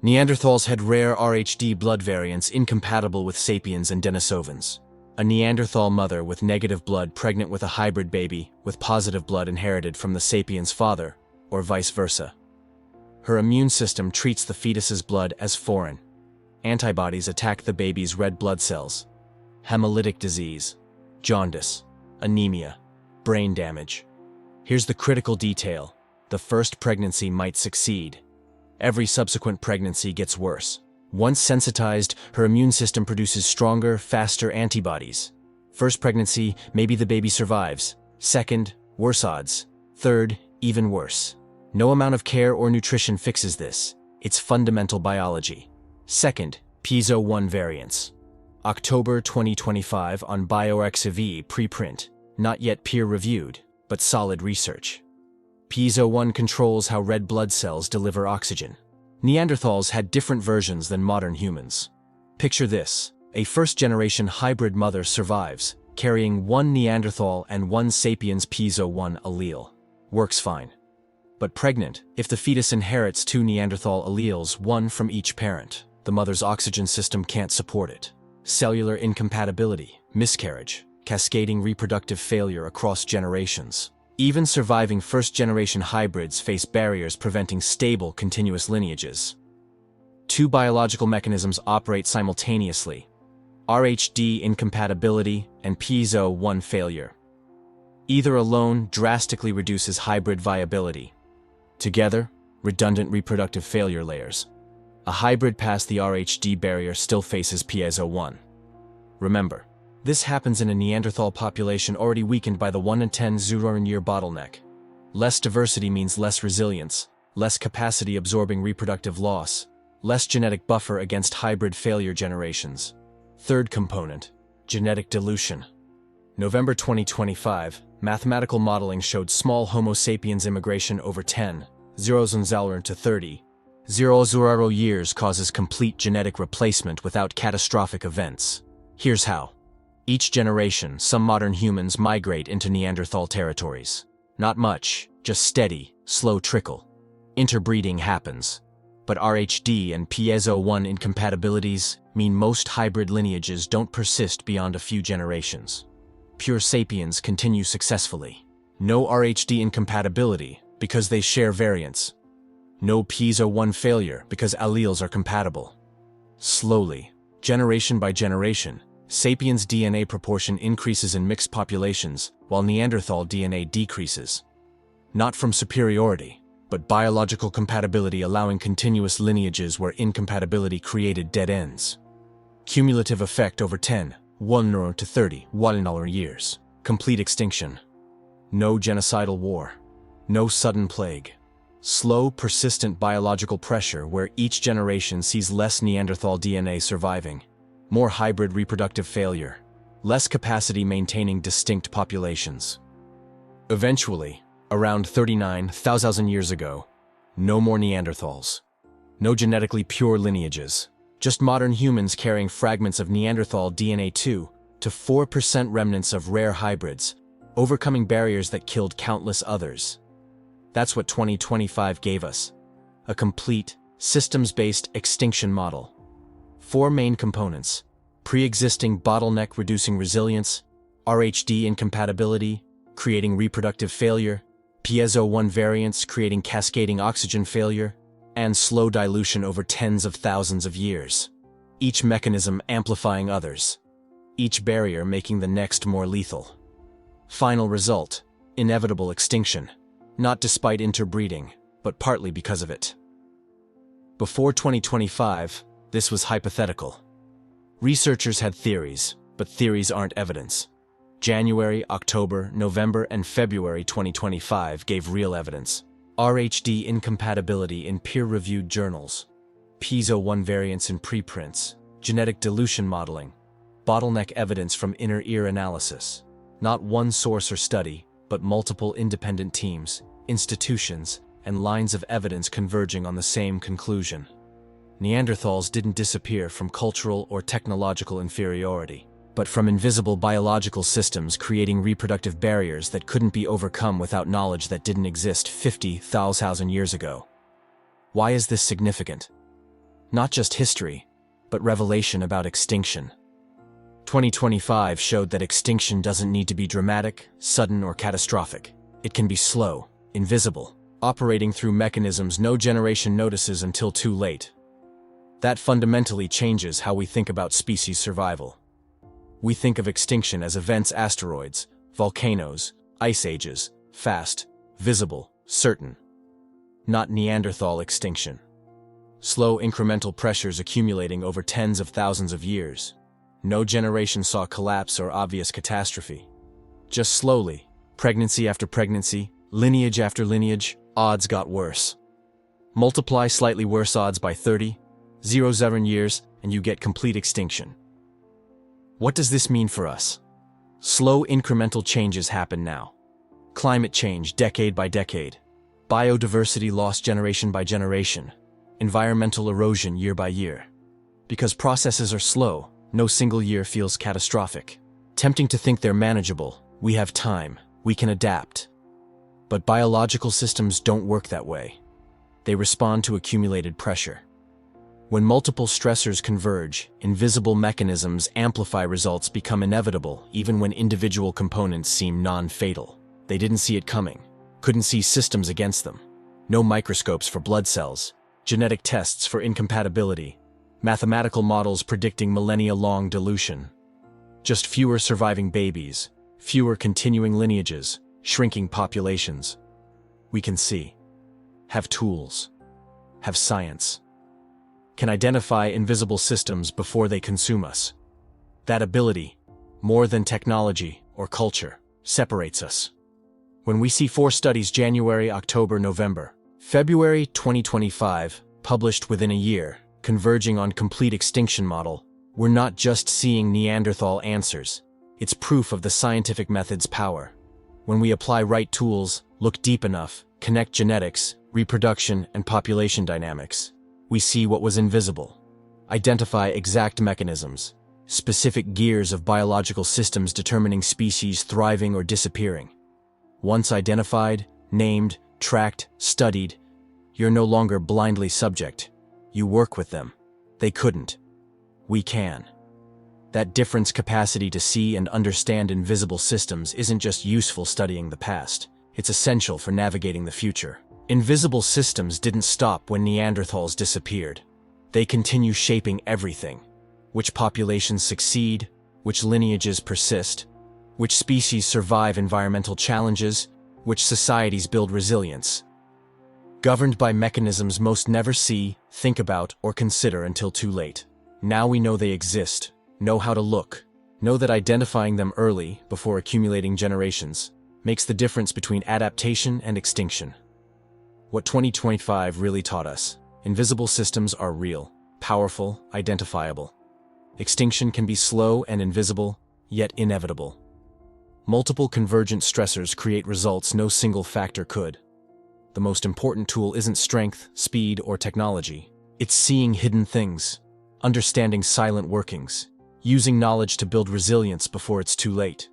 Neanderthals had rare RHD blood variants incompatible with sapiens and Denisovans. A Neanderthal mother with negative blood pregnant with a hybrid baby with positive blood inherited from the sapiens' father, or vice versa. Her immune system treats the fetus's blood as foreign. Antibodies attack the baby's red blood cells. Hemolytic disease, jaundice, anemia, brain damage. Here's the critical detail. The first pregnancy might succeed. Every subsequent pregnancy gets worse. Once sensitized, her immune system produces stronger, faster antibodies. First pregnancy, maybe the baby survives. Second, worse odds. Third, even worse. No amount of care or nutrition fixes this. It's fundamental biology. Second, PISO1 variants. October 2025 on bioRxiv preprint. Not yet peer-reviewed, but solid research. PISO1 controls how red blood cells deliver oxygen. Neanderthals had different versions than modern humans. Picture this. A first-generation hybrid mother survives, carrying one Neanderthal and one sapiens PISO1 allele. Works fine. But pregnant, if the fetus inherits two Neanderthal alleles, one from each parent, the mother's oxygen system can't support it. Cellular incompatibility, miscarriage, cascading reproductive failure across generations. Even surviving first-generation hybrids face barriers preventing stable, continuous lineages. Two biological mechanisms operate simultaneously: RHD incompatibility and PISO1 failure. Either alone drastically reduces hybrid viability. Together, redundant reproductive failure layers. A hybrid past the RHD barrier still faces PISO1. Remember, this happens in a Neanderthal population already weakened by the 1 in 10,000 year bottleneck. Less diversity means less resilience, less capacity absorbing reproductive loss, less genetic buffer against hybrid failure generations. Third component, genetic dilution. November 2025, mathematical modeling showed small Homo sapiens immigration over 10,000 to 30,000 years causes complete genetic replacement without catastrophic events. Here's how. Each generation, some modern humans migrate into Neanderthal territories. Not much, just steady, slow trickle. Interbreeding happens. But RHD and PISO1 incompatibilities mean most hybrid lineages don't persist beyond a few generations. Pure sapiens continue successfully. No RHD incompatibility because they share variants. No PISO1 failure because alleles are compatible. Slowly, generation by generation, sapiens' DNA proportion increases in mixed populations while Neanderthal DNA decreases. Not from superiority, but biological compatibility allowing continuous lineages where incompatibility created dead ends. Cumulative effect over 10,000 to 30,000 years. Complete extinction. No genocidal war. No sudden plague. Slow, persistent biological pressure where each generation sees less Neanderthal DNA surviving. More hybrid reproductive failure. Less capacity maintaining distinct populations. Eventually, Around 39,000 years ago, no more Neanderthals. No genetically pure lineages. Just modern humans carrying fragments of Neanderthal DNA 2 to 4% remnants of rare hybrids, overcoming barriers that killed countless others. That's what 2025 gave us. A complete, systems-based extinction model. 4 main components: pre-existing bottleneck reducing resilience, RHD incompatibility, creating reproductive failure, piezo-1 variants creating cascading oxygen failure, and slow dilution over tens of thousands of years. Each mechanism amplifying others. Each barrier making the next more lethal. Final result: inevitable extinction. Not despite interbreeding, but partly because of it. Before 2025, this was hypothetical. Researchers had theories, but theories aren't evidence. January, October, November, and February 2025 gave real evidence. RHD incompatibility in peer-reviewed journals, piezo-1 variants in preprints, genetic dilution modeling, bottleneck evidence from inner ear analysis. Not one source or study, but multiple independent teams, institutions, and lines of evidence converging on the same conclusion. Neanderthals didn't disappear from cultural or technological inferiority, but from invisible biological systems creating reproductive barriers that couldn't be overcome without knowledge that didn't exist 50,000 years ago. Why is this significant? Not just history, but revelation about extinction. 2025 showed that extinction doesn't need to be dramatic, sudden, or catastrophic. It can be slow, invisible, operating through mechanisms no generation notices until too late. That fundamentally changes how we think about species survival. We think of extinction as events: asteroids, volcanoes, ice ages, fast, visible, certain. Not Neanderthal extinction. Slow incremental pressures accumulating over tens of thousands of years. No generation saw collapse or obvious catastrophe. Just slowly, pregnancy after pregnancy, lineage after lineage, odds got worse. Multiply slightly worse odds by 0.07 years, and you get complete extinction. What does this mean for us? Slow incremental changes happen now. Climate change decade by decade. Biodiversity loss generation by generation. Environmental erosion year by year. Because processes are slow, no single year feels catastrophic. Tempting to think they're manageable. We have time. We can adapt. But biological systems don't work that way. They respond to accumulated pressure. When multiple stressors converge, invisible mechanisms amplify. Results become inevitable even when individual components seem non-fatal. They didn't see it coming, couldn't see systems against them. No microscopes for blood cells, genetic tests for incompatibility, mathematical models predicting millennia-long dilution. Just fewer surviving babies, fewer continuing lineages, shrinking populations. We can see, have tools, have science. Can identify invisible systems before they consume us. That ability, more than technology or culture, separates us. When we see 4 studies January, October, November, February 2025, published within a year, converging on complete extinction model, we're not just seeing Neanderthal answers. It's proof of the scientific method's power. When we apply right tools, look deep enough, connect genetics, reproduction, and population dynamics, we see what was invisible. Identify exact mechanisms, specific gears of biological systems determining species thriving or disappearing. Once identified, named, tracked, studied, you're no longer blindly subject. You work with them. They couldn't. We can. That difference, capacity to see and understand invisible systems, isn't just useful studying the past. It's essential for navigating the future. Invisible systems didn't stop when Neanderthals disappeared. They continue shaping everything. Which populations succeed, which lineages persist, which species survive environmental challenges, which societies build resilience. Governed by mechanisms most never see, think about, or consider until too late. Now we know they exist, know how to look, know that identifying them early, before accumulating generations, makes the difference between adaptation and extinction. What 2025 really taught us: invisible systems are real, powerful, identifiable. Extinction can be slow and invisible, yet inevitable. Multiple convergent stressors create results no single factor could. The most important tool isn't strength, speed, or technology. It's seeing hidden things, understanding silent workings, using knowledge to build resilience before it's too late.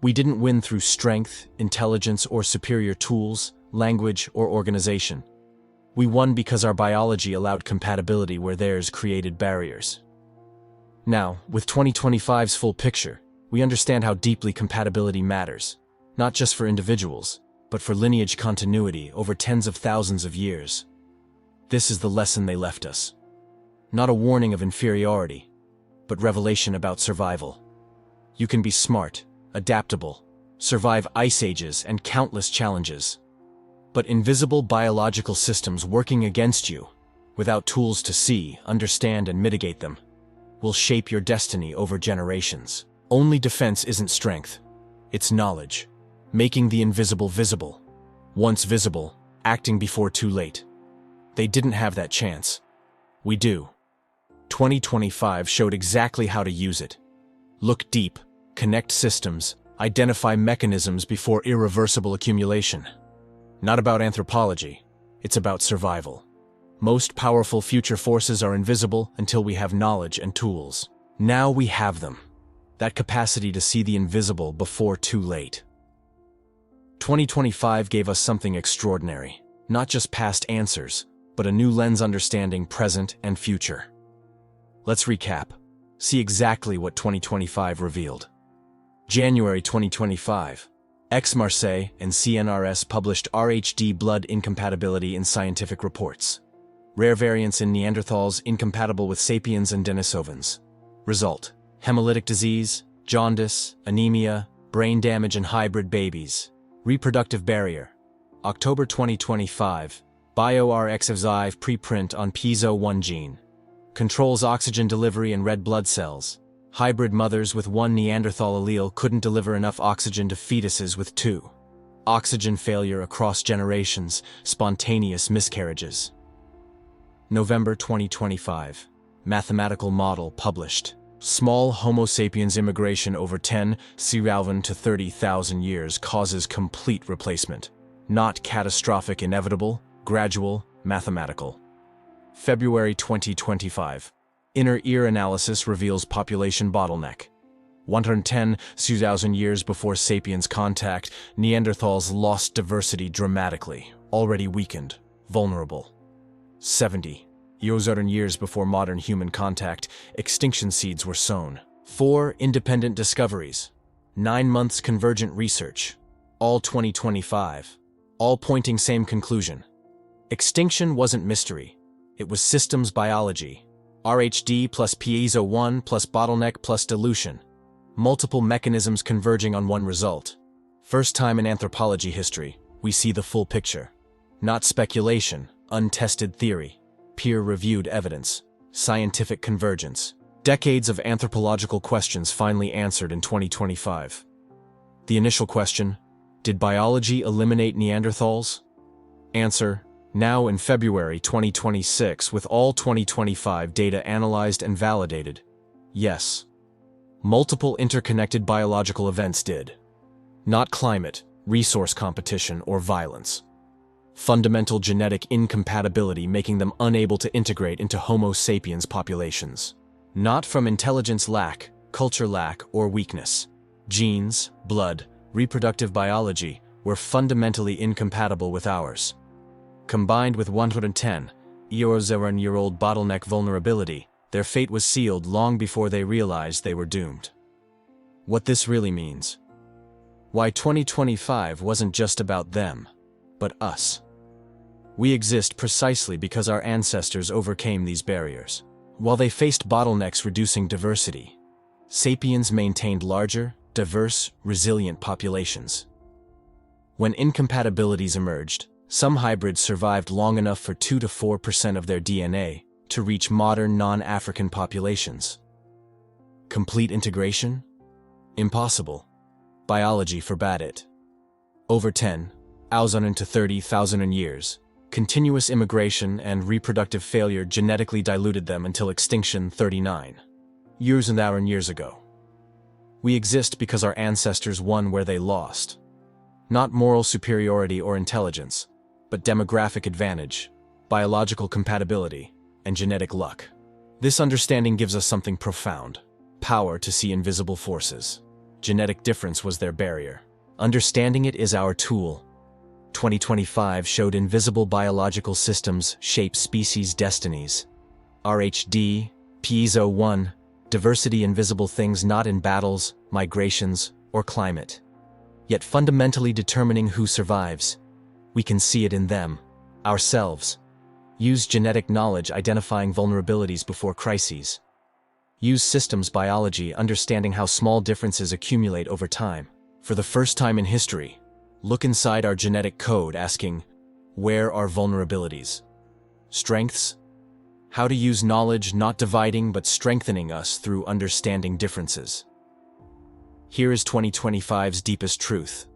We didn't win through strength, intelligence, or superior tools, language, or organization. We won because our biology allowed compatibility where theirs created barriers. Now, with 2025's full picture, we understand how deeply compatibility matters, not just for individuals, but for lineage continuity over tens of thousands of years. This is the lesson they left us. Not a warning of inferiority, but revelation about survival. You can be smart, adaptable, survive ice ages and countless challenges. But invisible biological systems working against you, without tools to see, understand, and mitigate them, will shape your destiny over generations. Only defense isn't strength, it's knowledge, making the invisible visible. Once visible, acting before too late. They didn't have that chance. We do. 2025 showed exactly how to use it. Look deep, connect systems, identify mechanisms before irreversible accumulation. Not about anthropology, it's about survival. Most powerful future forces are invisible until we have knowledge and tools. Now we have them. That capacity to see the invisible before too late. 2025 gave us something extraordinary. Not just past answers, but a new lens understanding present and future. Let's recap. See exactly what 2025 revealed. January 2025. Aix-Marseille and CNRS published RHD blood incompatibility in scientific reports. Rare variants in Neanderthals incompatible with sapiens and Denisovans. Result: hemolytic disease, jaundice, anemia, brain damage in hybrid babies. Reproductive barrier. October 2025. BioRxiv preprint on PIZO1 gene. Controls oxygen delivery in red blood cells. Hybrid mothers with one Neanderthal allele couldn't deliver enough oxygen to fetuses with two. Oxygen failure across generations, spontaneous miscarriages. November 2025. Mathematical model published. Small Homo sapiens immigration over 10,000 to 30,000 years causes complete replacement. Not catastrophic inevitable, gradual, mathematical. February 2025. Inner ear analysis reveals population bottleneck. 110,000 years before sapiens contact, Neanderthals lost diversity dramatically, already weakened, vulnerable. 70,000 years before modern human contact, extinction seeds were sown. 4 independent discoveries. 9 months convergent research. All 2025. All pointing same conclusion. Extinction wasn't mystery. It was systems biology. RHD plus piezo1 plus bottleneck plus dilution. Multiple mechanisms converging on one result. First time in anthropology history, we see the full picture. Not speculation, untested theory, peer-reviewed evidence, scientific convergence. Decades of anthropological questions finally answered in 2025. The initial question, did biology eliminate Neanderthals? Answer, now in February 2026 with all 2025 data analyzed and validated, yes. Multiple interconnected biological events did. Not climate, resource competition, or violence. Fundamental genetic incompatibility making them unable to integrate into Homo sapiens populations. Not from intelligence lack, culture lack, or weakness. Genes, blood, reproductive biology were fundamentally incompatible with ours. Combined with 110-year-old bottleneck vulnerability, their fate was sealed long before they realized they were doomed. What this really means. Why 2025 wasn't just about them, but us. We exist precisely because our ancestors overcame these barriers. While they faced bottlenecks reducing diversity, sapiens maintained larger, diverse, resilient populations. When incompatibilities emerged, some hybrids survived long enough for 2 to 4% of their DNA to reach modern non-African populations. Complete integration? Impossible. Biology forbade it. Over 10,000 to 30,000 years, continuous immigration and reproductive failure genetically diluted them until extinction 39,000 years ago. We exist because our ancestors won where they lost. Not moral superiority or intelligence, but demographic advantage, biological compatibility, and genetic luck. This understanding gives us something profound: power to see invisible forces. Genetic difference was their barrier. Understanding it is our tool. 2025 showed invisible biological systems shape species' destinies. RHD, Piezo 1, diversity: invisible things not in battles, migrations, or climate, yet fundamentally determining who survives. We can see it in them, ourselves. Use genetic knowledge identifying vulnerabilities before crises. Use systems biology understanding how small differences accumulate over time. For the first time in history, look inside our genetic code asking, where are vulnerabilities? Strengths? How to use knowledge not dividing but strengthening us through understanding differences. Here is 2025's deepest truth.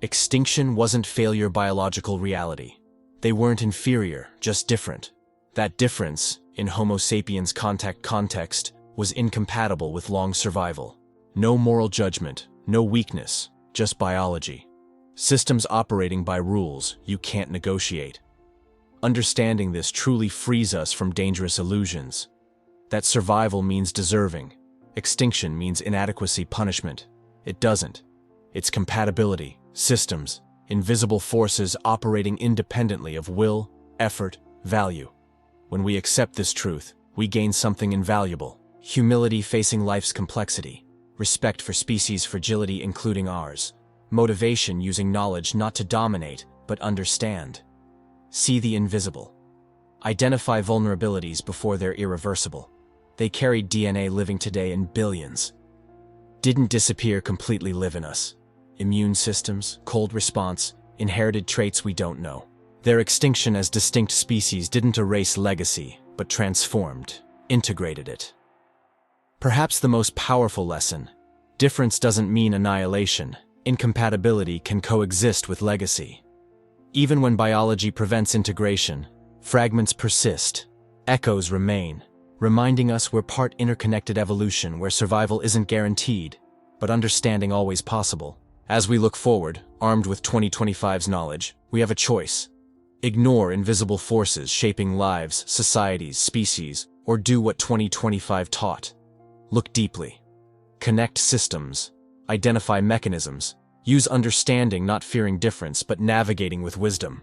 Extinction wasn't failure biological reality. They weren't inferior, just different. That difference, in Homo sapiens context, was incompatible with long survival. No moral judgment, no weakness, just biology. Systems operating by rules you can't negotiate. Understanding this truly frees us from dangerous illusions. That survival means deserving. Extinction means inadequacy, punishment. It doesn't. It's compatibility, systems, invisible forces operating independently of will, effort, value. When we accept this truth, we gain something invaluable: humility facing life's complexity, respect for species' fragility including ours, motivation using knowledge not to dominate, but understand. See the invisible. Identify vulnerabilities before they're irreversible. They carried DNA living today in billions. Didn't disappear, completely live in us. Immune systems, cold response, inherited traits we don't know. Their extinction as distinct species didn't erase legacy, but transformed, integrated it. Perhaps the most powerful lesson: difference doesn't mean annihilation. Incompatibility can coexist with legacy. Even when biology prevents integration, fragments persist, echoes remain, reminding us we're part interconnected evolution where survival isn't guaranteed, but understanding always possible. As we look forward, armed with 2025's knowledge, we have a choice. Ignore invisible forces shaping lives, societies, species, or do what 2025 taught. Look deeply. Connect systems. Identify mechanisms. Use understanding, not fearing difference, but navigating with wisdom.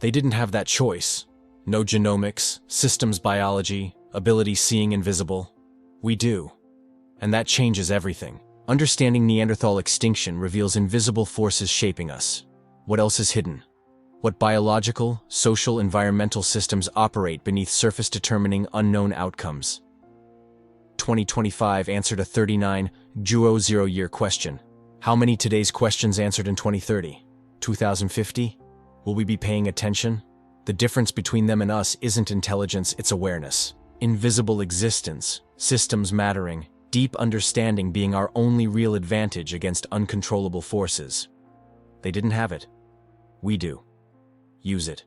They didn't have that choice. No genomics, systems biology, ability seeing invisible. We do. And that changes everything. Understanding Neanderthal extinction reveals invisible forces shaping us. What else is hidden? What biological, social, environmental systems operate beneath surface determining unknown outcomes? 2025 answered a 39,000-year question. How many today's questions answered in 2030? 2050? Will we be paying attention? The difference between them and us isn't intelligence, it's awareness. Invisible existence, systems mattering, deep understanding being our only real advantage against uncontrollable forces. They didn't have it. We do. Use it.